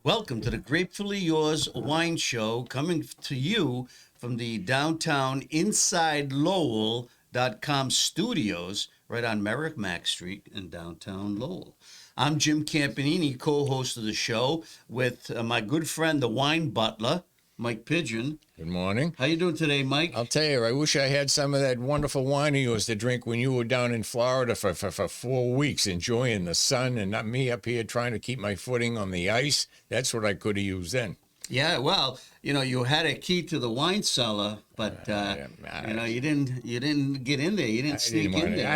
Welcome to the Grapefully Yours wine show, coming to you from the downtown InsideLowell.com studios right on Merrimack Street in downtown Lowell. I'm Jim Campanini, co-host of the show, with my good friend, the wine butler, Mike Pigeon. Good morning. How you doing today, Mike? I'll tell you, I wish I had some of that wonderful wine you used to drink when you were down in Florida for 4 weeks, enjoying the sun, and not me up here trying to keep my footing on the ice. That's what I could have used then. Yeah, well, you had a key to the wine cellar, but you didn't get in there. You didn't sneak in there.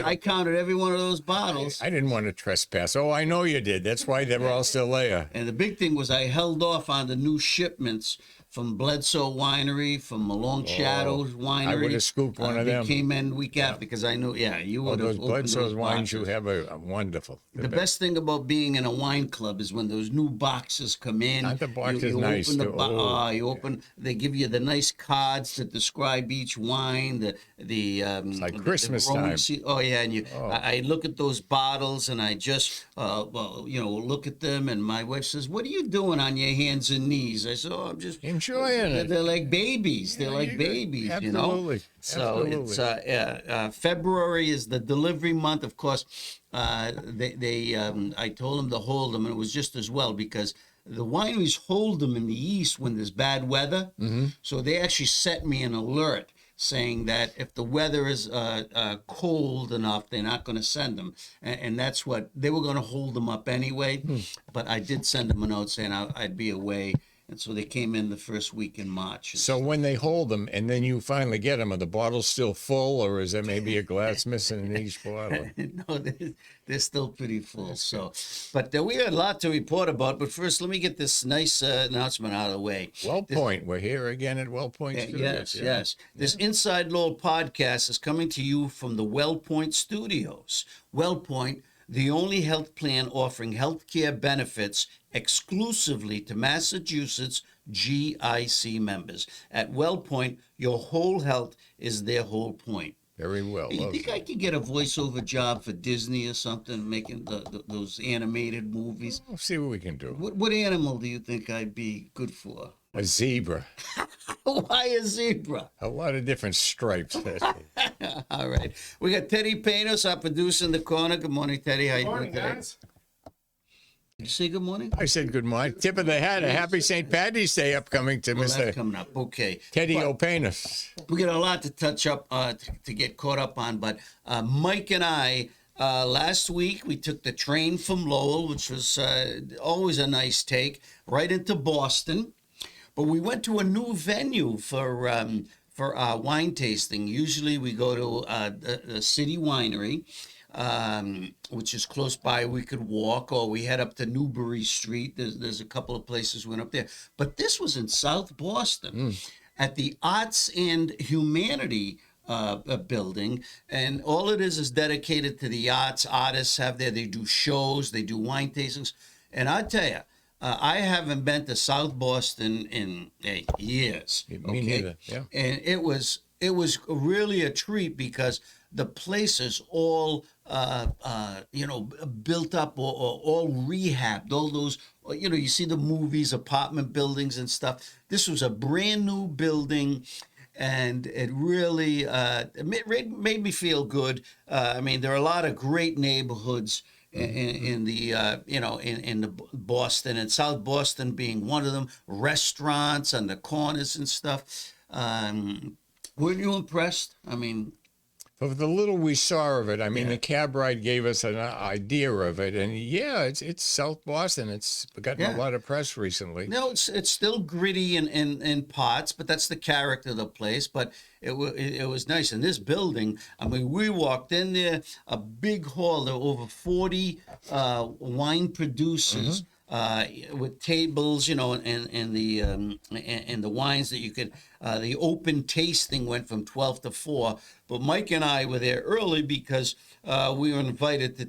I counted every one of those bottles. I didn't want to trespass. Oh, I know you did. That's why they were all still there. And the big thing was I held off on the new shipments from Bledsoe Winery, from Malone Shadows Winery. I would have scooped one of them. They came in week after because I knew, you would have. Those Bledsoe's wines you have are wonderful. The best thing about being in a wine club is when those new boxes come in. Not the box is nice. You open. They give you the nice cards that describe each wine. It's like Christmas time. And I look at those bottles and I just look at them, and my wife says, "What are you doing on your hands and knees?" I said, "Oh, I'm just enjoying it." They're like babies. They're like babies. Absolutely. So it's February is the delivery month. Of course, I told them to hold them, and it was just as well because the wineries hold them in the east when there's bad weather. Mm-hmm. So they actually set me an alert saying that if the weather is cold enough, they're not going to send them. And that's what they were going to hold them up anyway. But I did send them a note saying I'd be away. And so they came in the first week in March. So when they hold them and then you finally get them, are the bottles still full, or is there maybe a glass missing in each bottle? No, they're still pretty full. So, but we had a lot to report about. But first, let me get this nice announcement out of the way. WellPoint. We're here again at WellPoint Studios. Yes. This Inside Lowell podcast is coming to you from the WellPoint Studios. WellPoint, the only health plan offering healthcare benefits exclusively to Massachusetts GIC members. At WellPoint, your whole health is their whole point. Very well. You think I could get a voiceover job for Disney or something, making those animated movies? We'll see what we can do. What animal do you think I'd be good for? A zebra. Why a zebra? A lot of different stripes. All right. We got Teddy Panos, our producer in the corner. Good morning, Teddy. How you doing today? Guys. Did you say good morning? I said good morning. Tip of the hat. A happy St. Patty's Day upcoming to Mr. That's coming up. Okay. Teddy O'Panis. We got a lot to touch up, to get caught up on, but Mike and I, last week, we took the train from Lowell, which was always a nice take, right into Boston. But we went to a new venue for wine tasting. Usually we go to the city winery, which is close by. We could walk, or we head up to Newbury Street. There's a couple of places we went up there. But this was in South Boston at the Arts and Humanity building, and all it is dedicated to the arts. Artists have there. They do shows. They do wine tastings. And I tell you, I haven't been to South Boston in years. Me neither. Yeah. And it was really a treat because the place is all built up or all rehabbed. All those, you see the movies, apartment buildings and stuff. This was a brand new building. And it really made me feel good. I mean, there are a lot of great neighborhoods in the Boston, and South Boston being one of them. Restaurants on the corners and stuff. Weren't you impressed? I mean, for the little we saw of it, I mean, the cab ride gave us an idea of it, and it's South Boston. It's gotten a lot of press recently. No, it's still gritty in parts, but that's the character of the place. But it was nice. In this building, I mean, we walked in there, a big hall. There were over 40 wine producers. With tables, and the wines that you could, the open tasting went from 12 to 4. But Mike and I were there early because we were invited to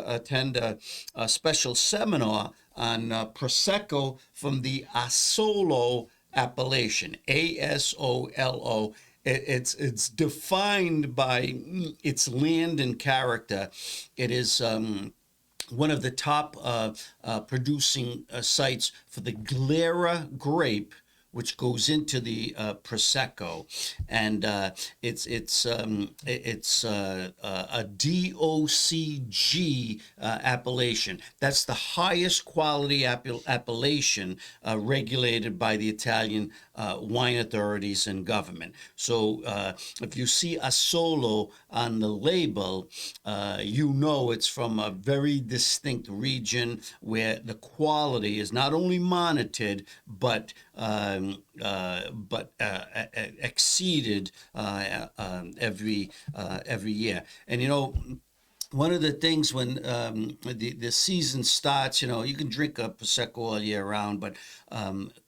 attend a special seminar on Prosecco from the Asolo appellation, ASOLO. It's defined by its land and character. It is one of the top producing sites for the Glera grape, which goes into the Prosecco, and it's a DOCG appellation. That's the highest quality appellation regulated by the Italian wine authorities and government. So if you see Asolo on the label, you know it's from a very distinct region where the quality is not only monitored but exceeded every year. And you know, one of the things when the season starts, you know, you can drink a Prosecco all year round, but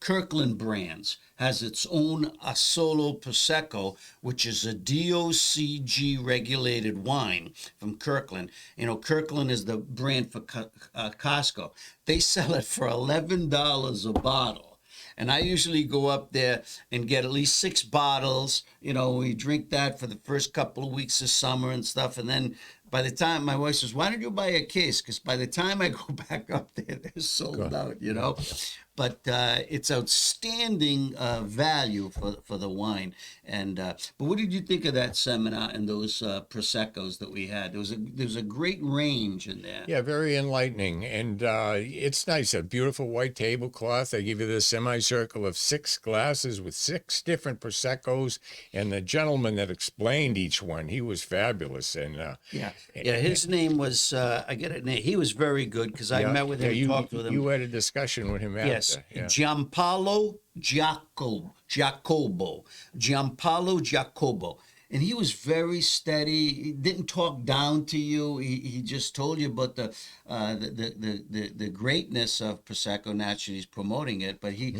Kirkland Brands has its own Asolo Prosecco, which is a DOCG regulated wine from Kirkland. You know, Kirkland is the brand for Costco. They sell it for $11 a bottle. And I usually go up there and get at least 6 bottles. You know, we drink that for the first couple of weeks of summer and stuff. And then by the time my wife says, why don't you buy a case? Because by the time I go back up there, they're sold out, you know. But it's outstanding value for the wine. And but what did you think of that seminar and those Proseccos that we had? There was a great range in there. Yeah, very enlightening. And it's nice, a beautiful white tablecloth. They give you the semicircle of 6 glasses with 6 different Proseccos. And the gentleman that explained each one, he was fabulous. And his name was, I get it, he was very good because I met with him, talked with him. You had a discussion with him after. Yes, 𝐁𝐮𝐭𝐥𝐿 𝐿𝐿𝐿𝐿. And he was very steady. He didn't talk down to you. He just told you about the greatness of Prosecco. Naturally, he's promoting it, but he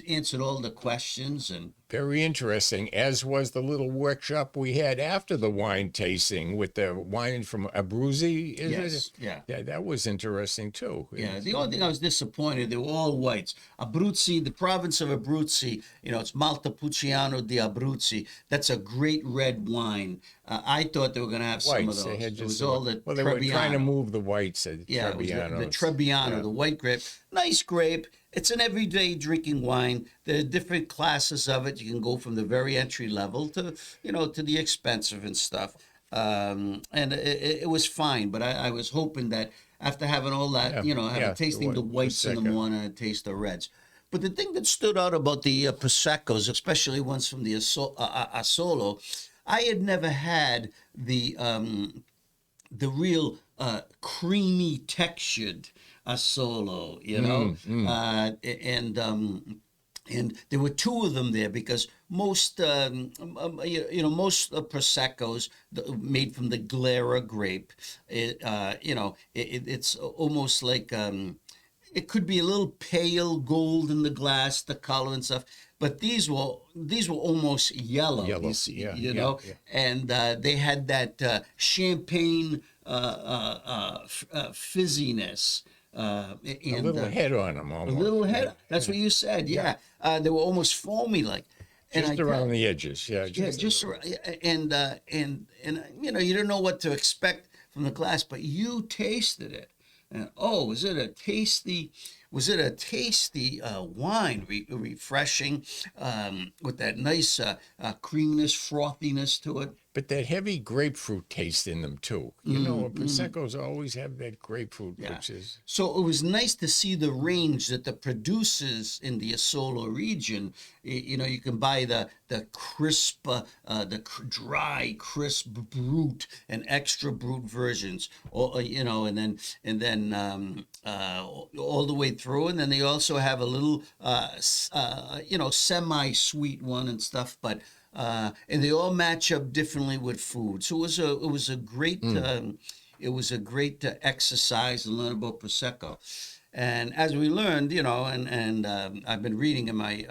answered all the questions. And very interesting, as was the little workshop we had after the wine tasting with the wine from Abruzzi. Yeah, that was interesting too. Yeah, the only thing I was disappointed, they were all whites. Abruzzi, the province of Abruzzi, you know, it's Montepulciano di Abruzzi. That's a great red wine. I thought they were going to have whites, some of those. It was all the they were trying to move the whites. The Trebbiano, the white grape. Nice grape. It's an everyday drinking wine. There are different classes of it. You can go from the very entry level to, you know, to the expensive and stuff. And it was fine, but I was hoping that after having all that, you know, tasting the whites in the morning and taste the reds. But the thing that stood out about the Proseccos, especially ones from the Asolo, I had never had the real creamy textured Asolo, you know, and there were 2 of them there because most most Proseccos made from the Glera grape, it's almost like it could be a little pale gold in the glass, the color and stuff. But these were almost yellow. You know, and they had that champagne fizziness. A little head on them, almost. A little head. That's what you said. Yeah. They were almost foamy, like. Just around the edges. Just around, and you know, you don't know what to expect from the glass, but you tasted it. And was it a tasty wine, refreshing, with that nice creaminess, frothiness to it. But that heavy grapefruit taste in them too. You know, Proseccos always have that grapefruit, which is. So it was nice to see the range that the producers in the Asolo region. You know, you can buy the crisp, dry, crisp brut and extra brut versions, or you know, and then all the way through, and then they also have a little, semi-sweet one and stuff, but. And they all match up differently with food. So it was a great exercise and learn about Prosecco. And as we learned, you know, and I've been reading in my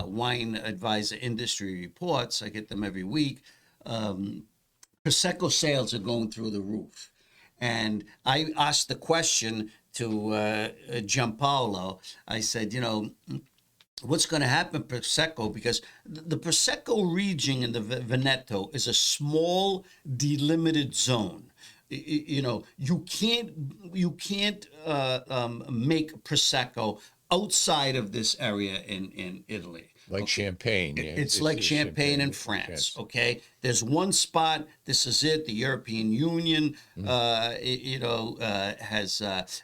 wine advisor industry reports. I get them every week. Prosecco sales are going through the roof. And I asked the question to 𝐁𝐿𝐿. I said, you know, what's going to happen Prosecco, because the Prosecco region in the Veneto is a small delimited zone. you can't make prosecco outside of this area in Italy. Like champagne. Yeah, It's this like is champagne in France. Yes. Okay, there's one spot. This is it. The European Union, has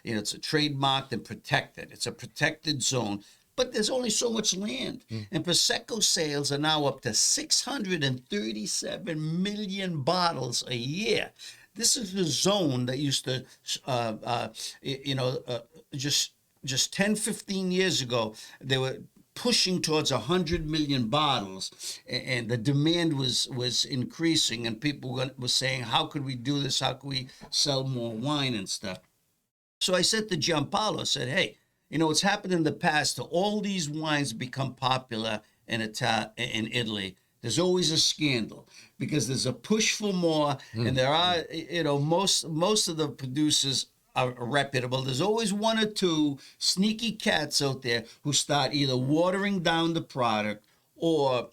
it's a trademarked and protected. It's a protected zone. But there's only so much land. And Prosecco sales are now up to 637 million bottles a year. This is the zone that used to, just 10, 15 years ago, they were pushing towards 100 million bottles, and the demand was increasing, and people were saying, how could we do this? How could we sell more wine and stuff? So I said to Gianpaolo, I said, hey, what's happened in the past to all these wines become popular in Italy, there's always a scandal because there's a push for more, and there are, most of the producers are reputable. There's always one or two sneaky cats out there who start either watering down the product or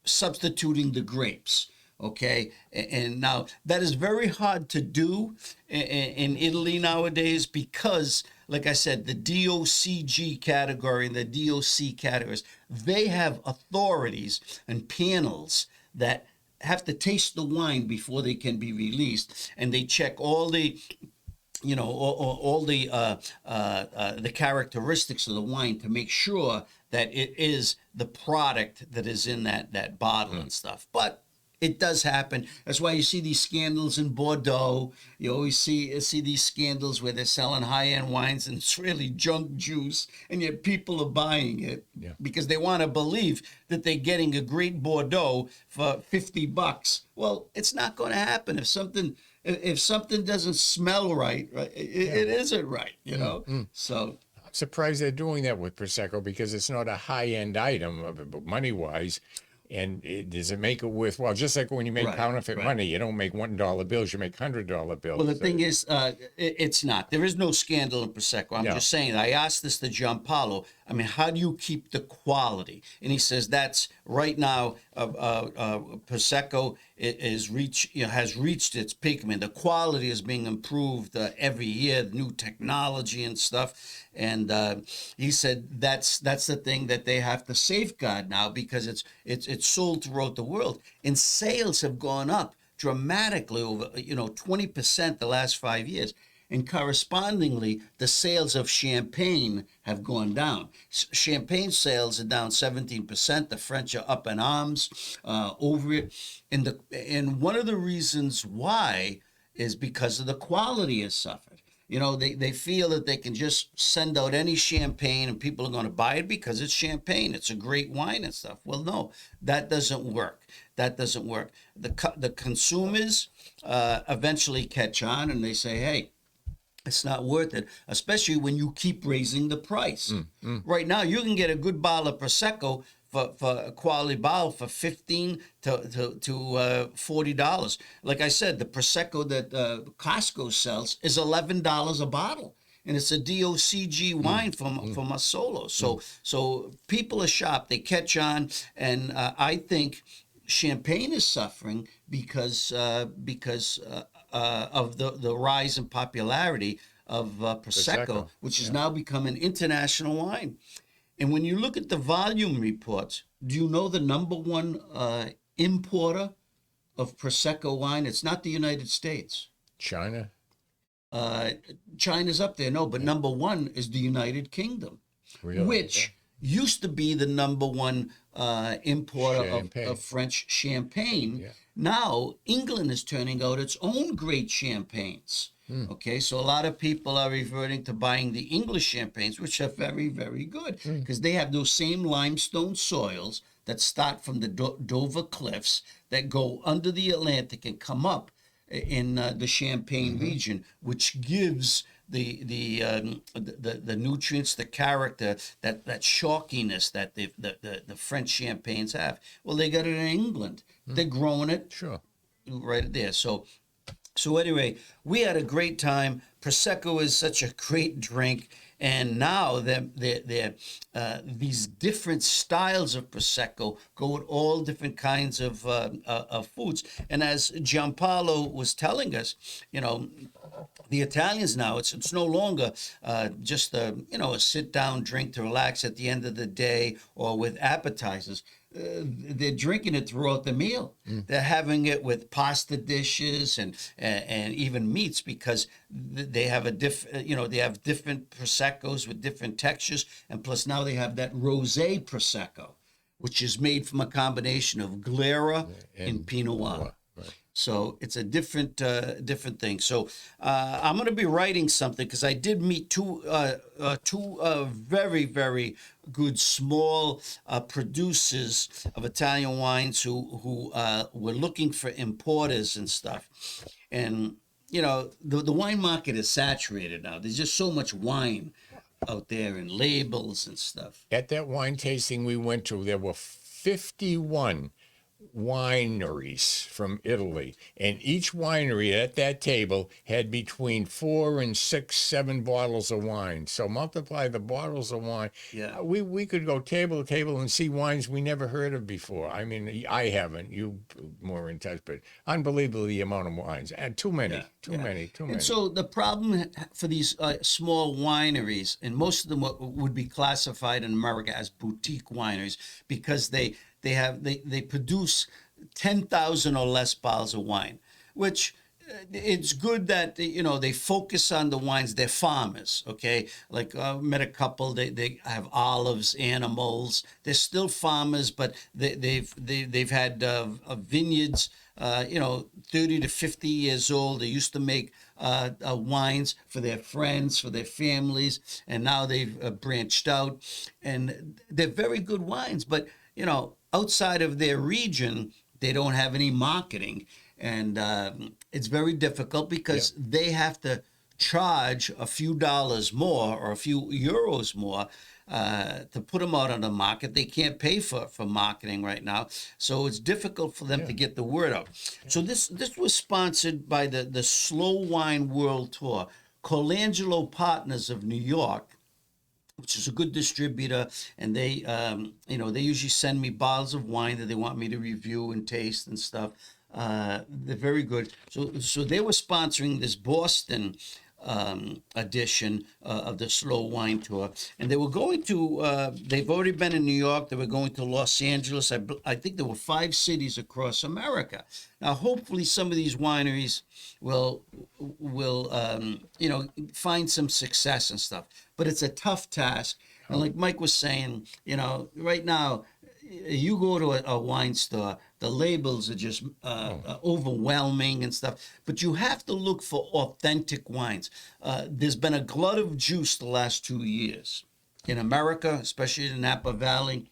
substituting the grapes. Okay, and now that is very hard to do in Italy nowadays because, like I said, the DOCG category and the DOC categories, they have authorities and panels that have to taste the wine before they can be released, and they check all the all the characteristics of the wine to make sure that it is the product that is in that bottle and stuff. But it does happen. That's why you see these scandals in Bordeaux. You always see these scandals where they're selling high-end wines and it's really junk juice, and yet people are buying it because they want to believe that they're getting a great Bordeaux for $50. Well, it's not going to happen if something doesn't smell right. It isn't right, So I'm surprised they're doing that with Prosecco because it's not a high-end item, money-wise. And does it make it worthwhile? Just like when you make counterfeit money, you don't make $1 bills, you make $100 bills. Well, the thing is, it's not. There is no scandal in Prosecco. I'm just saying, I asked this to Gianpaolo. I mean, how do you keep the quality? And he says that's right now, Prosecco has reached its peak. I mean, the quality is being improved every year, new technology and stuff. And he said that's the thing that they have to safeguard now because it's sold throughout the world, and sales have gone up dramatically over 20% the last 5 years. And correspondingly, the sales of champagne have gone down. Champagne sales are down 17%. The French are up in arms over it. And one of the reasons why is because of the quality has suffered. They feel that they can just send out any champagne and people are going to buy it because it's champagne. It's a great wine and stuff. Well, no, that doesn't work. The consumers eventually catch on and they say, hey, it's not worth it, especially when you keep raising the price. Right now, you can get a good bottle of Prosecco for a quality bottle for $15 to $40. Like I said, the Prosecco that Costco sells is $11 a bottle. And it's a DOCG wine from Asolo. So people are sharp. They catch on. And I think champagne is suffering because of the rise in popularity of Prosecco, which has now become an international wine. And when you look at the volume reports, do you know the number one importer of Prosecco wine? It's not the United States. China? China's up there, no, but number one is the United Kingdom, Really? which used to be the number one importer of French champagne. Yeah. Now, England is turning out its own great champagnes. Okay, so a lot of people are reverting to buying the English champagnes, which are very, very good because they have those same limestone soils that start from the Dover Cliffs that go under the Atlantic and come up in the Champagne region, which gives the nutrients, the character, that chalkiness that the French champagnes have. Well, they got it in England. They're growing it right there. So So anyway, we had a great time. Prosecco is such a great drink, and now these different styles of Prosecco go with all different kinds of foods. And as Gianpaolo was telling us, you know, the Italians now, it's no longer just a sit down drink to relax at the end of the day or with appetizers. They're drinking it throughout the meal. They're having it with pasta dishes and even meats because they have they have different proseccos with different textures, and plus now they have that rosé prosecco, which is made from a combination of Glera and Pinot Noir. Right. So it's a different thing. So I'm going to be writing something because I did meet two very, very good small producers of Italian wines who were looking for importers and stuff. And you know, the wine market is saturated now. There's just so much wine out there and labels and stuff. At that wine tasting we went to, there were 51 wineries from Italy, and each winery at that table had between 4 and 6, 7 bottles of wine. So multiply the bottles of wine. Yeah. We could go table to table and see wines we never heard of before. I mean, I haven't. You more in touch, but unbelievable the amount of wines. And too many. And so the problem for these small wineries, and most of them would be classified in America as boutique wineries, because they produce 10,000 or less bottles of wine, which it's good that they focus on the wines. They're farmers, okay? Like I met a couple. They have olives, animals. They're still farmers, but they've had vineyards, 30 to 50 years old. They used to make wines for their friends, for their families, and now they've branched out, and they're very good wines. But outside of their region, they don't have any marketing, and it's very difficult because they have to charge a few dollars more or a few euros more to put them out on the market. They can't pay for marketing right now, so it's difficult for them to get the word out. So this was sponsored by the Slow Wine World Tour. Colangelo Partners of New York, which is a good distributor, and they usually send me bottles of wine that they want me to review and taste and stuff. They're very good. So they were sponsoring this Boston edition of the Slow Wine Tour, and they were going to. They've already been in New York. They were going to Los Angeles. I think there were 5 cities across America. Now, hopefully, some of these wineries will find some success and stuff. But it's a tough task. And like Mike was saying, right now, you go to a wine store, the labels are just overwhelming and stuff. But you have to look for authentic wines. There's been a glut of juice the last 2 years in America, especially in Napa Valley.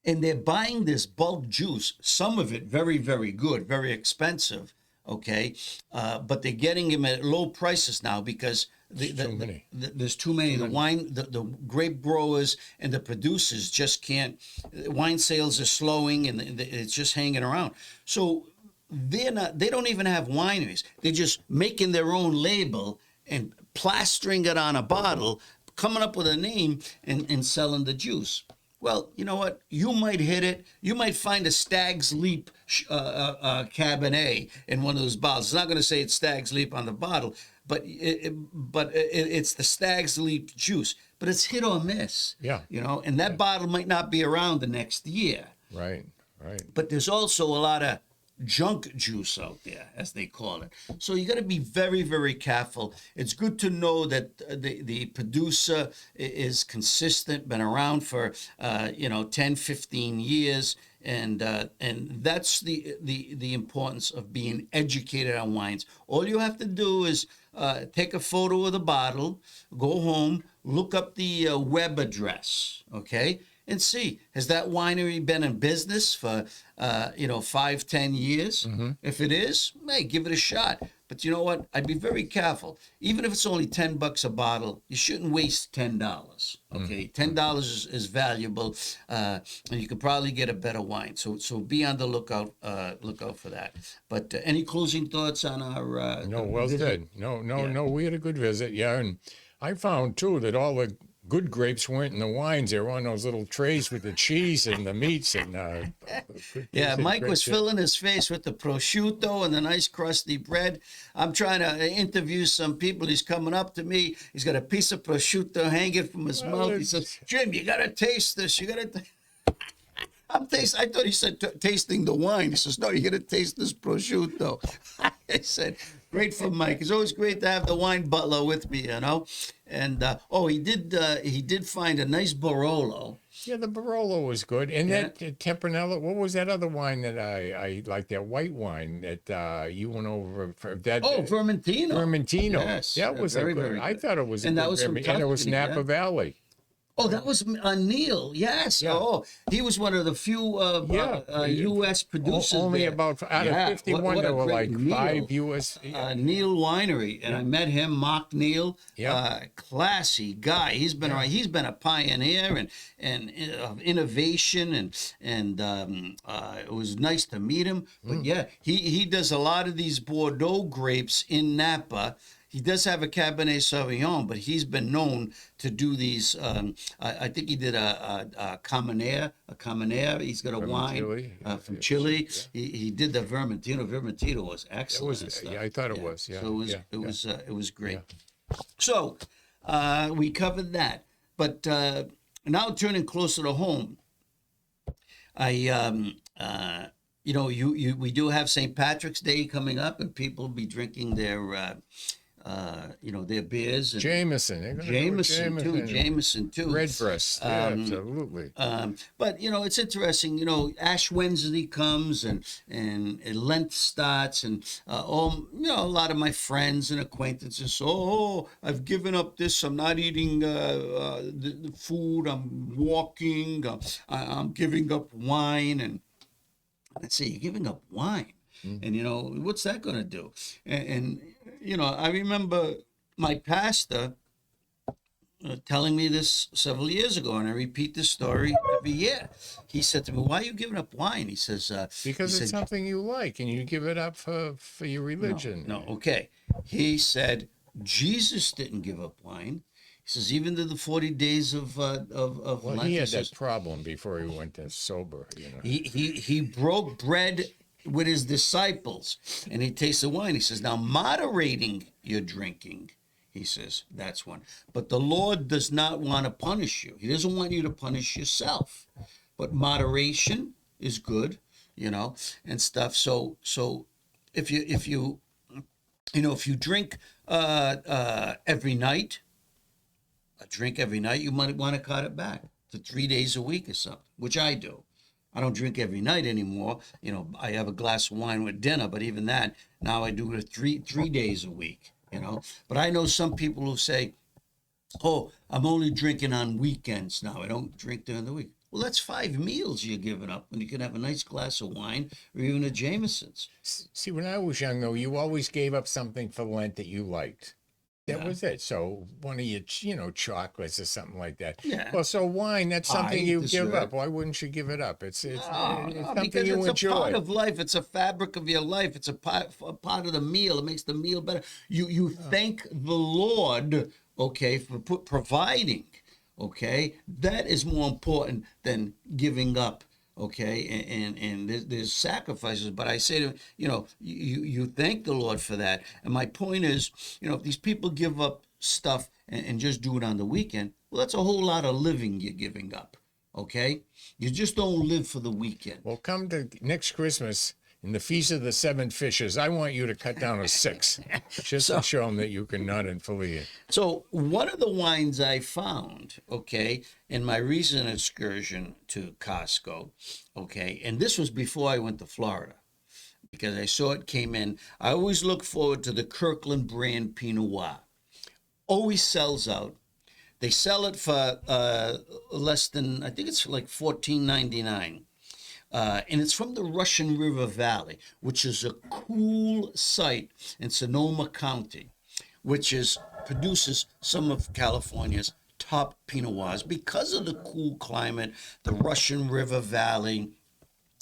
And they're buying this bulk juice, some of it very, very good, very expensive, okay? But they're getting them at low prices now because there's too many. The grape growers and the producers just can't. Wine sales are slowing, and it's just hanging around. So they don't even have wineries. They're just making their own label and plastering it on a bottle, coming up with a name and selling the juice. Well, you know what? You might hit it. You might find a Stag's Leap Cabernet in one of those bottles. It's not going to say it's Stag's Leap on the bottle, but it's the Stag's Leap juice. But it's hit or miss. Yeah. And that bottle might not be around the next year. Right. But there's also a lot of junk juice out there, as they call it. So you got to be very, very careful. It's good to know that the producer is consistent, been around for 10, 15 years, and that's the importance of being educated on wines. All you have to do is take a photo of the bottle, go home, look up the web address, okay? and see, has that winery been in business for, 5, 10 years? If it is, hey, give it a shot. But you know what? I'd be very careful. Even if it's only $10 a bottle, you shouldn't waste $10. Okay, $10 is valuable, and you could probably get a better wine. So be on the lookout for that. But any closing thoughts on our? No, well visit? said. No. We had a good visit. Yeah, and I found too that all the good grapes weren't in the wines. They were on those little trays with the cheese and the meats and. Yeah, Mike was filling his face with the prosciutto and the nice crusty bread. I'm trying to interview some people. He's coming up to me. He's got a piece of prosciutto hanging from his mouth. He says, "Jim, you got to taste this. You got to." I thought he said tasting the wine. He says, "No, you got to taste this prosciutto." I said, "Great for Mike. It's always great to have the wine butler with me, you know." And he did find a nice Barolo. Yeah, the Barolo was good, and Yeah. that Tempranillo. What was that other wine that I like? That white wine that you went over for that. Oh, Vermentino. Vermentino. Yes, that was very, a good. very I good. thought it was, And a that good was from Vermentino, and it was Tuscany, Napa yeah. Valley. Oh, that was Neil. Yes. Yeah. Oh, he was one of the few U.S. producers. Only there. about out Yeah, of 51, what a there were great like Neil. 5 U.S. Neil Winery, and I met him, Mark Neil. Yeah. Classy guy. He's been around. He's been a pioneer and of innovation, and it was nice to meet him. But yeah, he does a lot of these Bordeaux grapes in Napa. He does have a Cabernet Sauvignon, but he's been known to do these. I think he did a Cabernet. He's got a wine Chile. from Chile. He did the Vermentino. Vermentino was excellent. and stuff. Yeah, I thought it was. Yeah, So it was great. Yeah. So we covered that, but now turning closer to home, we do have St. Patrick's Day coming up, and people will be drinking their beers. And Jameson. They're gonna go with Jameson too. Redbreast. Yeah, absolutely. But it's interesting. Ash Wednesday comes and Lent starts, and a lot of my friends and acquaintances. Oh, I've given up this. I'm not eating the food. I'm walking. I'm giving up wine, and I'd say, you're giving up wine, and what's that going to do? And I remember my pastor telling me this several years ago, and I repeat this story every year. He said to me, "Why are you giving up wine?" He says, Because it's something you like, and you give it up for your religion. No, okay. He said Jesus didn't give up wine. He says even to the 40 days of Well, Lent, he had says, that problem before he went to sober. he broke bread with his disciples, and he tasted wine. He says, now moderating your drinking, he says, that's one. But the Lord does not want to punish you. He doesn't want you to punish yourself. But moderation is good, and stuff. So if you drink every night, you might want to cut it back to 3 days a week or something, which I do. I don't drink every night anymore. I have a glass of wine with dinner, but even that, now I do it 3 days a week, But I know some people who say, oh, I'm only drinking on weekends now. I don't drink during the week. Well, that's 5 meals you're giving up when you can have a nice glass of wine or even a Jameson's. See, when I was young, though, you always gave up something for Lent that you liked. That was it. So one of your, chocolates or something like that. Yeah. Well, so wine, that's something you give dessert. up. Why wouldn't you give it up? It's something because you it's enjoy. a part of life. It's a fabric of your life. It's a part of the meal. It makes the meal better. You thank the Lord, okay, for providing. Okay, that is more important than giving up. Okay, and there's sacrifices, but I say to you thank the Lord for that. And my point is, if these people give up stuff and just do it on the weekend, well, that's a whole lot of living you're giving up. Okay, you just don't live for the weekend. Well, come to next Christmas in the Feast of the Seven Fishes. I want you to cut down to 6, just to show them that you can nut and fully eat. So one of the wines I found, okay, in my recent excursion to Costco, okay, and this was before I went to Florida, because I saw it came in. I always look forward to the Kirkland brand Pinot Noir. Always sells out. They sell it for less than, I think it's like $14.99. And it's from the Russian River Valley, which is a cool site in Sonoma County, which produces some of California's top Pinot Noirs because of the cool climate, the Russian River Valley,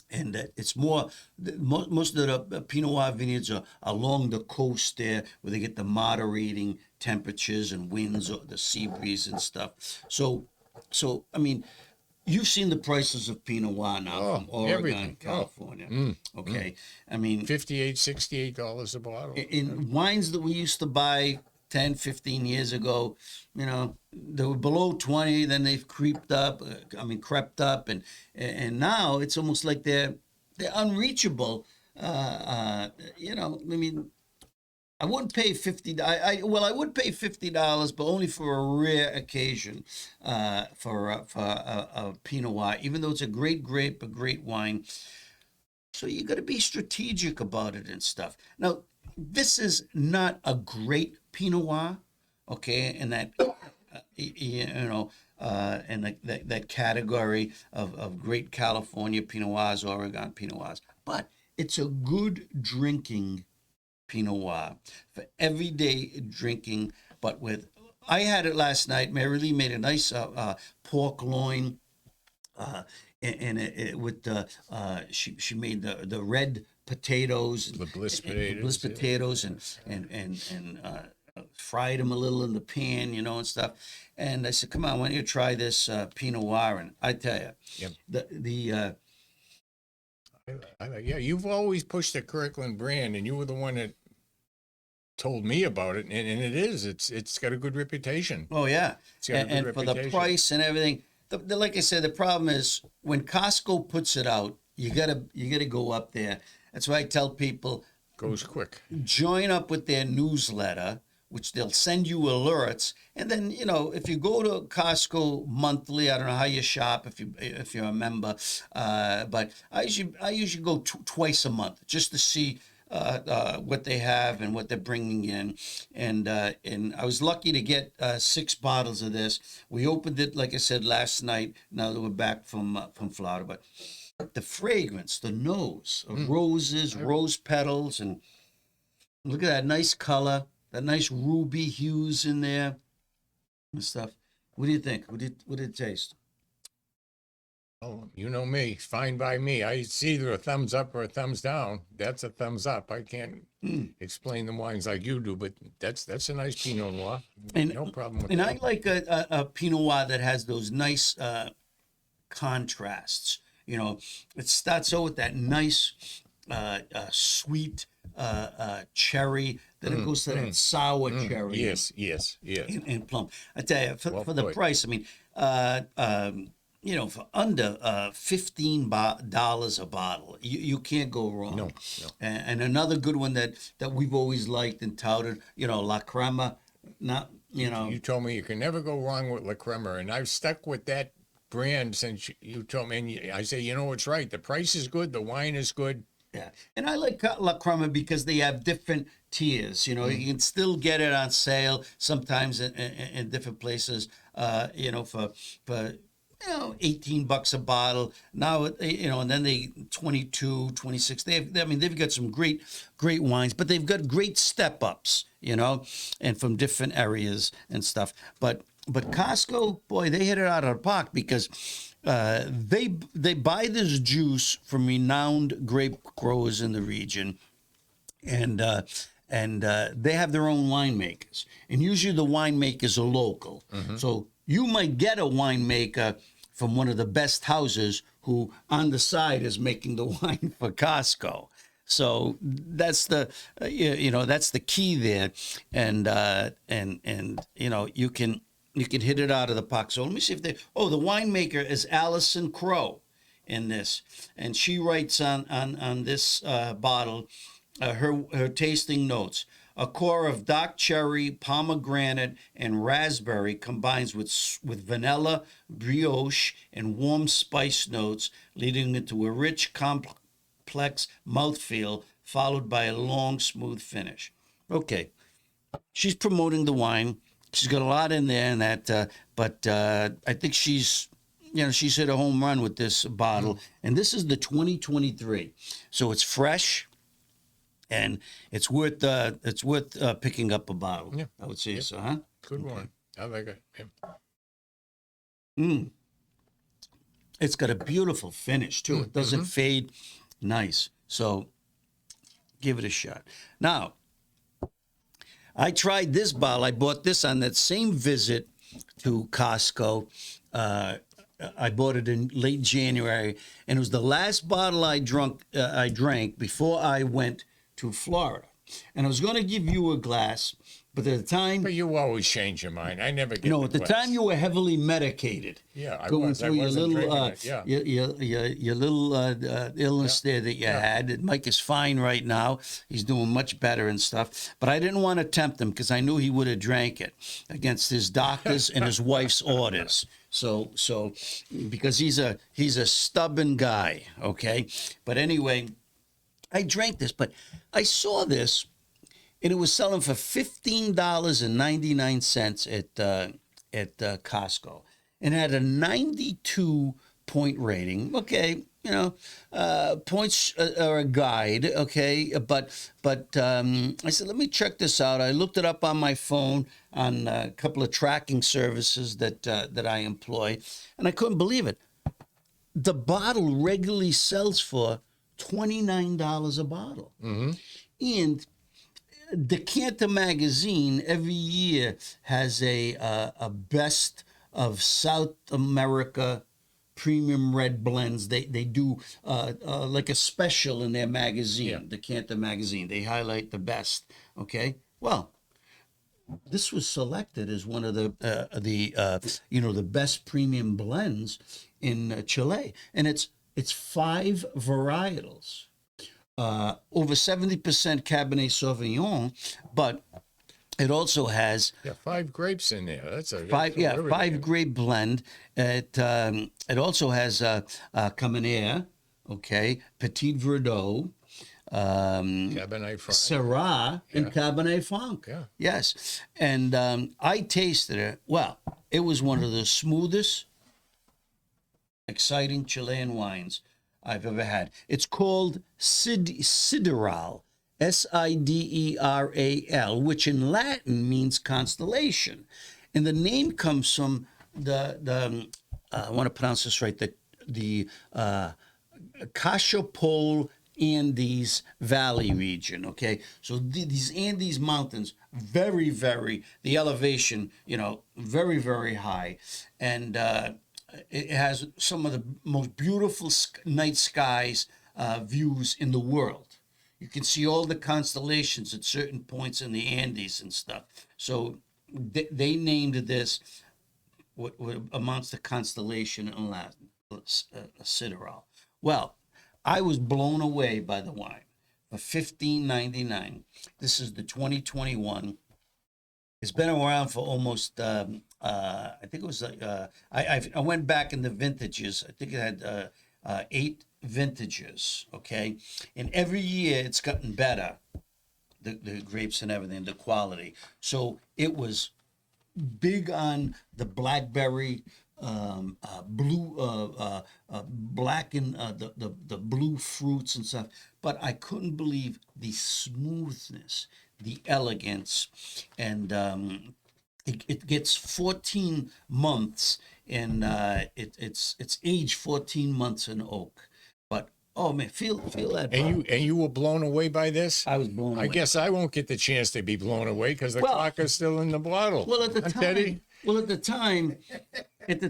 and it's most of the Pinot Noir vineyards are along the coast there, where they get the moderating temperatures and winds, or the sea breeze and stuff. So I mean, you've seen the prices of Pinot Noir now from Oregon, everything. California. Okay, I mean, $68-$68 a bottle. in wines that we used to buy 10, 15 years ago, you know, they were below 20, then they've crept up, and now it's almost like they're unreachable. You know, I mean, I wouldn't pay $50. I would pay $50, but only for a rare occasion, for a Pinot Noir, even though it's a great grape, a great wine. So you got to be strategic about it and stuff. Now, this is not a great Pinot Noir, okay, and that you know, and that category of great California Pinot Noirs, Oregon Pinot Noirs, but it's a good drinking Pinot Noir for everyday drinking. But I had it last night. Mary Lee made a nice pork loin. And she made the red potatoes, The bliss potatoes, bliss potatoes, and fried them a little in the pan, you know, and stuff. And I said, "Come on, why don't you try this Pinot Noir?" And I tell you, Yep. Yeah, you've always pushed the Kirkland brand, and you were the one that told me about it, and it's got a good reputation. oh yeah, It's got a good and for the reputation. price and everything. Like I said, the problem is when Costco puts it out, you gotta go up there. That's why I tell people, Goes quick. join up with their newsletter, which they'll send you alerts. And then, you know, if you go to Costco monthly, I don't know how you shop if you're a member, but I usually go twice a month just to see what they have and what they're bringing in. And I was lucky to get 6 bottles of this. We opened it, like I said, last night. Now that we're back from Florida, but the fragrance, the nose of roses, rose petals, and look at that nice color, that nice ruby hues in there and stuff. What do you think? What did it taste? Oh, you know me, fine by me. It's either a thumbs up or a thumbs down. That's a thumbs up. I can't explain the wines like you do, but that's a nice Pinot Noir. And, no problem with and that. I like a Pinot Noir that has those nice contrasts. You know, it starts out with that nice sweet cherry, then it goes to that sour cherry. Yes. And plum. I tell you, for the put. price, I mean, you know, for under $15 a bottle, you can't go wrong. No. And another good one that we've always liked and touted, you know, La Crema. Not, you know, You told me you can never go wrong with La Crema, and I've stuck with that brand since you told me. And I say, you know, it's right. The price is good. The wine is good. yeah. And I like La Crema because they have different tiers. You know, you can still get it on sale sometimes in different places. You know, for you know, $18 a bottle now, you know, and then they 22, 26. They've got some great wines, but they've got great step ups, you know, and from different areas and stuff. But Costco, boy, they hit it out of the park because they buy this juice from renowned grape growers in the region, and they have their own winemakers, and usually the winemakers are local. So you might get a winemaker from one of the best houses who on the side is making the wine for Costco. So that's the you know, that's the key there, and you know, you can hit it out of the park. So let me see if the winemaker is Allison Crow in this, and she writes on this bottle her tasting notes. A core of dark cherry, pomegranate, and raspberry combines with vanilla, brioche, and warm spice notes, leading into a rich, complex mouthfeel, followed by a long, smooth finish. Okay, she's promoting the wine. She's got a lot in there, and that. But I think she's hit a home run with this bottle, and this is the 2023, so it's fresh, and it's worth picking up a bottle. Yeah. I would say so, huh? Good one. I like it. Yeah. It's got a beautiful finish too. It doesn't fade. Nice. So give it a shot. Now, I tried this bottle. I bought this on that same visit to Costco. I bought it in late January, and it was the last bottle I drank before I went to Florida. And I was going to give you a glass, but at the time... But you always change your mind. I never get No, at the glass. time you were heavily medicated. Yeah, I going was. I through your wasn't little, drinking it, yeah. your little illness there that you had. And Mike is fine right now. He's doing much better and stuff. But I didn't want to tempt him because I knew he would have drank it against his doctor's and his wife's orders. So because he's a stubborn guy, okay. But anyway, I drank this, but I saw this, and it was selling for $15.99 at Costco, and had a 92-point rating. Okay, points are a guide. Okay, but I said, let me check this out. I looked it up on my phone on a couple of tracking services that I employ, and I couldn't believe it. The bottle regularly sells for $29 a bottle, and 𝐒𝐥𝐿 magazine every year has a best of South America premium red blends. They do like a special in their magazine, 𝐒𝐿 magazine. They highlight the best. Okay, well, this was selected as one of the best premium blends in Chile, and it's 5 varietals. Over 70% Cabernet Sauvignon, but it also has 5 grapes in there. That's a five grape blend. It also has Cabernet, okay, Petit Verdot, Cabernet Franc, Syrah, and Cabernet Franc. Yeah. Yes, and I tasted it. Well, it was one of the smoothest, exciting Chilean wines I've ever had. It's called Sideral, Sideral, which in Latin means constellation, and the name comes from the I want to pronounce this right, the Cachapol Andes Valley region. Okay, so these Andes mountains, very, very, the elevation, very, very high, and it has some of the most beautiful night skies views in the world. You can see all the constellations at certain points in the Andes and stuff. So they named this what amounts to constellation in Latin, Sideral. Well, I was blown away by the wine for $15.99. This is the 2021. It's been around for almost, I think it was like, I went back in the vintages. I think it had 8 vintages, okay? And every year it's gotten better, the grapes and everything, the quality. So it was big on the blackberry, blue, black and the blue fruits and stuff. But I couldn't believe the smoothness, the elegance, and it gets 14 months, and it's aged 14 months in oak. But oh man, feel that. And you were blown away by this? I was blown away. I guess I won't get the chance to be blown away because the clock is still in the bottle. Well, at the Teddy?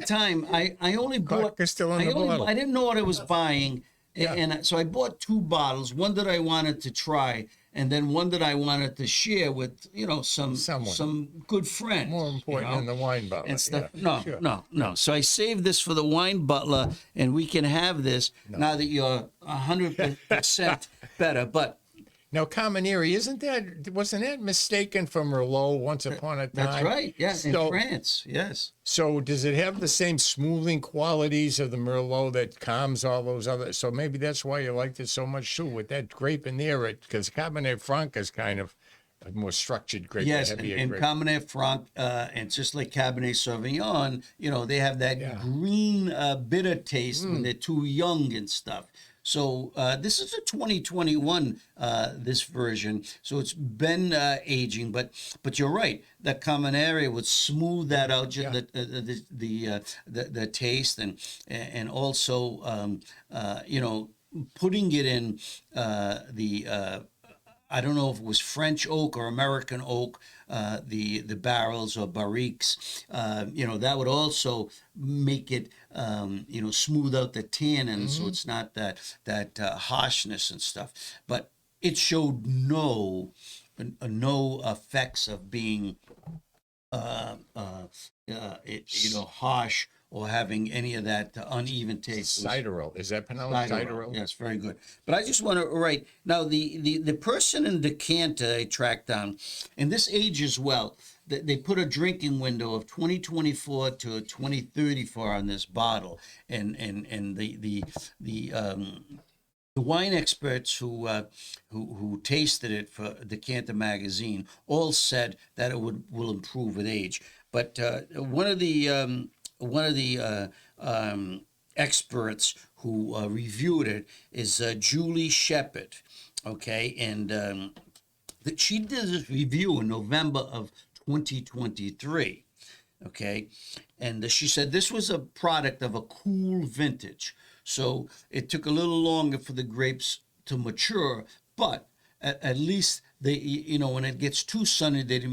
time, I only bought. Is still in the bottle. I didn't know what I was buying, and so I bought 2 bottles. One that I wanted to try, and then one that I wanted to share with some good friends. More important than the wine bottle. And stuff. Yeah, No. So I saved this for the wine butler, and we can have this now that you're 100% better. But now, Carmenere, wasn't that mistaken for Merlot once upon a time? that's right. Yeah, in France. Yes. So does it have the same smoothing qualities of the Merlot that calms all those other? So maybe that's why you liked it so much too, with that grape in there. Because Cabernet Franc is kind of A more structured grape, Yes, a heavier and grape. Cabernet Franc, and just like Cabernet Sauvignon, they have that green bitter taste when they're too young and stuff. So this is a 2021 this version, so it's been aging, but you're right. The common area would smooth that out, the taste, and also putting it in the I don't know if it was French oak or American oak, the barrels or barriques. That would also make it, smooth out the tannin, so it's not that harshness and stuff. But it showed no effects of being harsh or having any of that uneven taste. Sideral. Is that pronounced Sideral? Yes, very good. But I just want to write now the person in decanter I tracked down, and this ages well. They put a drinking window of 2024 to 2034 on this bottle, and the wine experts who tasted it for Decanter magazine all said that it will improve with age. But one of the experts who reviewed it is Julie Shepard, okay, and she did this review in November of 2023, okay, and she said this was a product of a cool vintage. So it took a little longer for the grapes to mature, but at least they, when it gets too sunny, they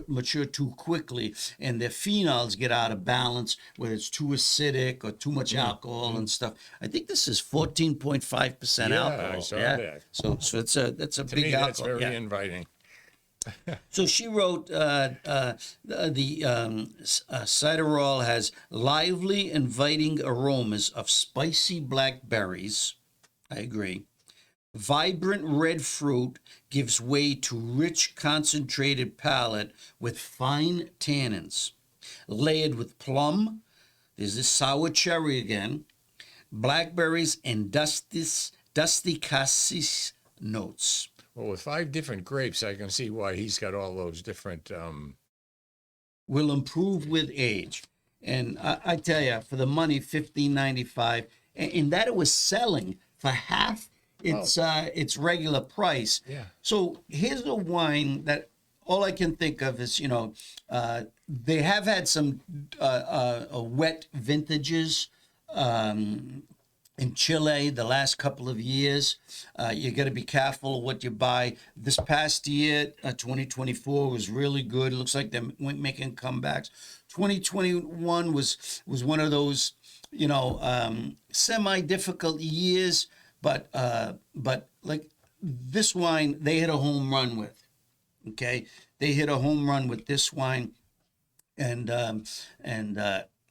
mature too quickly, and their phenols get out of balance, whether it's too acidic or too much alcohol and stuff. I think this is 14.5% alcohol. I saw that. So that's a To big me, alcohol. that's very inviting. So she wrote, the Sideral has lively, inviting aromas of spicy blackberries. I agree. Vibrant red fruit gives way to rich, concentrated palate with fine tannins. Layered with plum, there's this sour cherry again, blackberries, and dusty cassis notes. Well, with 5 different grapes, I can see why he's got all those different. Will improve with age, and I tell you, for the money, $15.95, and that it was selling for half its regular price. Yeah. So here's a wine that all I can think of is, they have had some wet vintages. In Chile, the last couple of years, you got to be careful what you buy. This past year, 2024 was really good. It looks like they're making comebacks. 2021 was one of those, semi-difficult years, but like this wine, they hit a home run with. Okay, they hit a home run with this wine, and I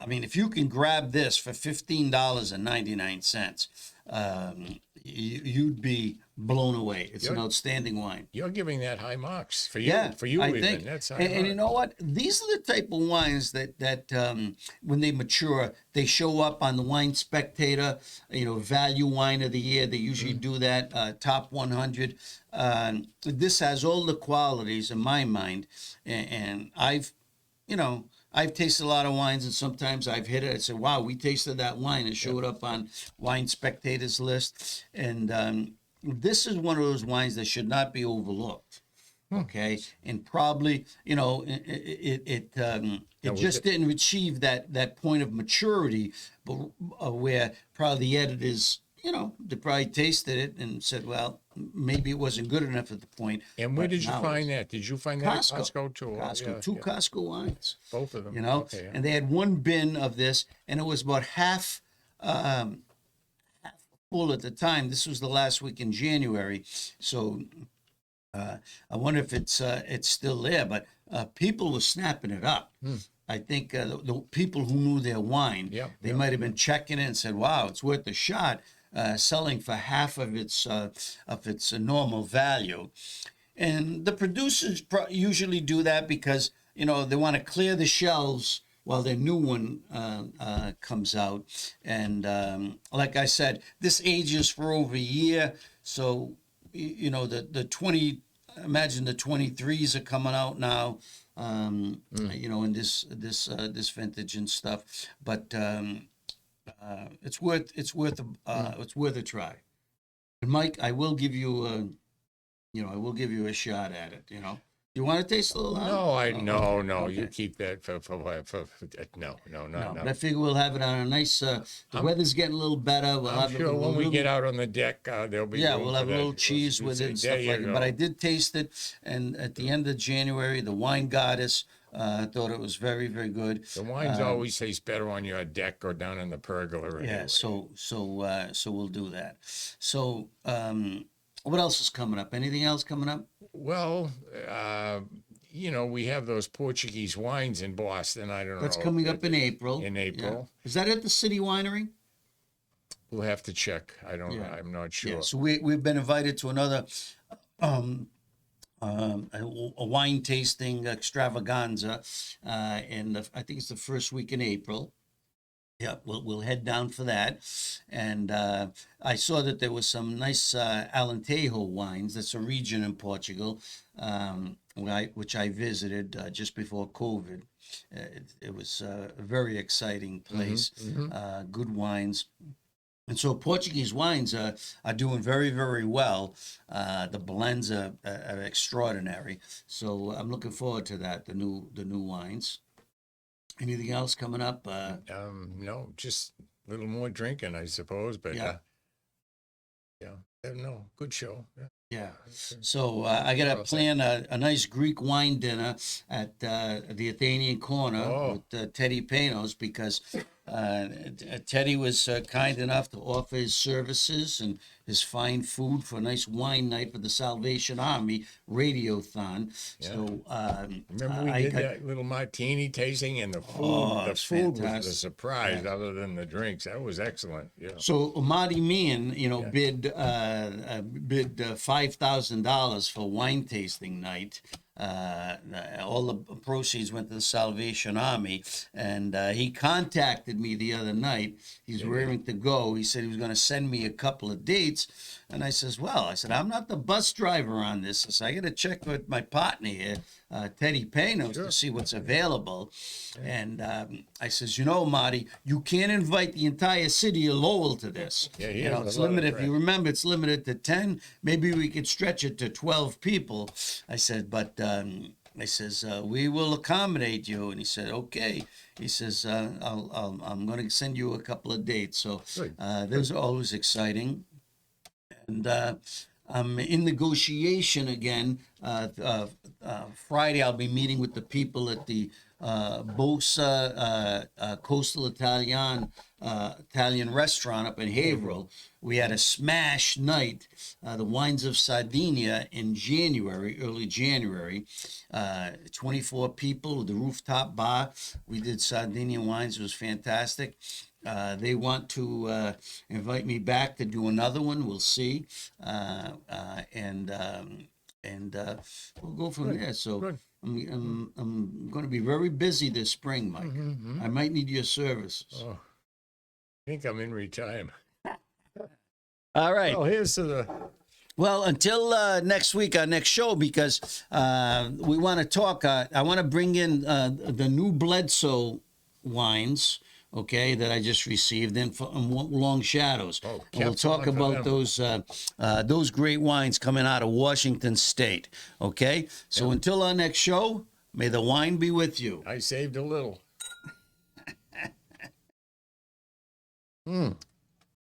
mean, if you can grab this for $15.99, you'd be blown away. It's an outstanding wine. You're giving that high marks for you. Yeah, for you I even. think. That's high And you marks. know what? These are the type of wines that when they mature, they show up on the Wine Spectator, Value Wine of the Year. They usually do that, Top 100. This has all the qualities in my mind, and I've tasted a lot of wines, and sometimes I've hit it. I said, wow, we tasted that wine. It showed up on Wine Spectator's list. And this is one of those wines that should not be overlooked. Okay. And probably, it just didn't achieve that point of maturity, but where probably the editors, they probably tasted it and said, well, maybe it wasn't good enough at the point. And where but did you now find that? Did you find that at Costco too? Costco, Yeah, two yeah. Costco wines. Both of them. Okay, yeah. And they had one bin of this, and it was about half full at the time. This was the last week in January, so I wonder if it's still there. But people were snapping it up. I think the people who knew their wine, they might have been checking it and said, "Wow, it's worth a shot." Selling for half of its normal value, and the producers usually do that because they want to clear the shelves while their new one comes out. And like I said, this ages for over a year, so the imagine the 23s are coming out now. You know, in this vintage and stuff, but it's worth a try. And Mike, I will give you a shot at it. You know, you want to taste a little? No, Okay. you keep that for no. But I figure we'll have it on a nice. The weather's getting a little better. We'll I'm have sure it when we get out on the deck, there'll be room we'll for have a that. little cheese with it and stuff like that. But I did taste it, and at the end of January, the wine goddess thought it was very, very good. The wines always taste better on your deck or down in the pergola. Anyway. Yeah, so we'll do that. So what else is coming up? Anything else coming up? Well, you know, we have those Portuguese wines in Boston. I don't know. That's coming up in April. In April. Yeah. Is that at the City Winery? We'll have to check. I'm not sure. Yeah. So we've been invited to another a wine tasting extravaganza, and I think it's the first week in April. Yeah, we'll head down for that, and I saw that there was some nice Alentejo wines. That's a region in Portugal, which I visited just before COVID. It was a very exciting place. Good wines. And so Portuguese wines are doing very, very well. The blends are extraordinary. So I'm looking forward to that. The new wines. Anything else coming up? No, just a little more drinking, I suppose. But Yeah. No, good show. Yeah. So I got to plan a nice Greek wine dinner at the Athenian Corner with Teddy Panos, because Teddy was kind enough to offer his services and his fine food for a nice wine night for the Salvation Army radiothon. Yeah. So remember we did that little martini tasting, and the food it's was the fantastic. surprise, other than the drinks. That was excellent. Yeah. So Marty Meehan, bid $5,000 for wine tasting night. All the proceeds went to the Salvation Army, and he contacted me the other night. He's raring to go. He said he was going to send me a couple of dates, and I said, I'm not the bus driver on this. I said, I got to check with my partner here, Teddy Panos, to see what's available. And I says, Marty, you can't invite the entire city of Lowell to this. Yeah, it's limited. If you remember, it's limited to 10. Maybe we could stretch it to 12 people. I said, but I says, we will accommodate you. And he said, okay. He says, I'm going to send you a couple of dates. So those are always exciting. And I'm in negotiation again. Friday, I'll be meeting with the people at the Bosa Coastal Italian restaurant up in Haverhill. We had a smash night, the Wines of Sardinia, in early January. 24 people with the rooftop bar. We did Sardinian wines. It was fantastic. They want to invite me back to do another one. We'll see. And we'll go from there. So I'm going to be very busy this spring, Mike. I might need your services. Oh, I think I'm in retirement. All right. Well, here's to the... Well, until next week, our next show, because we want to talk. I want to bring in the new Bledsoe wines, okay, that I just received in from Long Shadows. Oh, and we'll talk about those great wines coming out of Washington State, okay? So until our next show, may the wine be with you. I saved a little.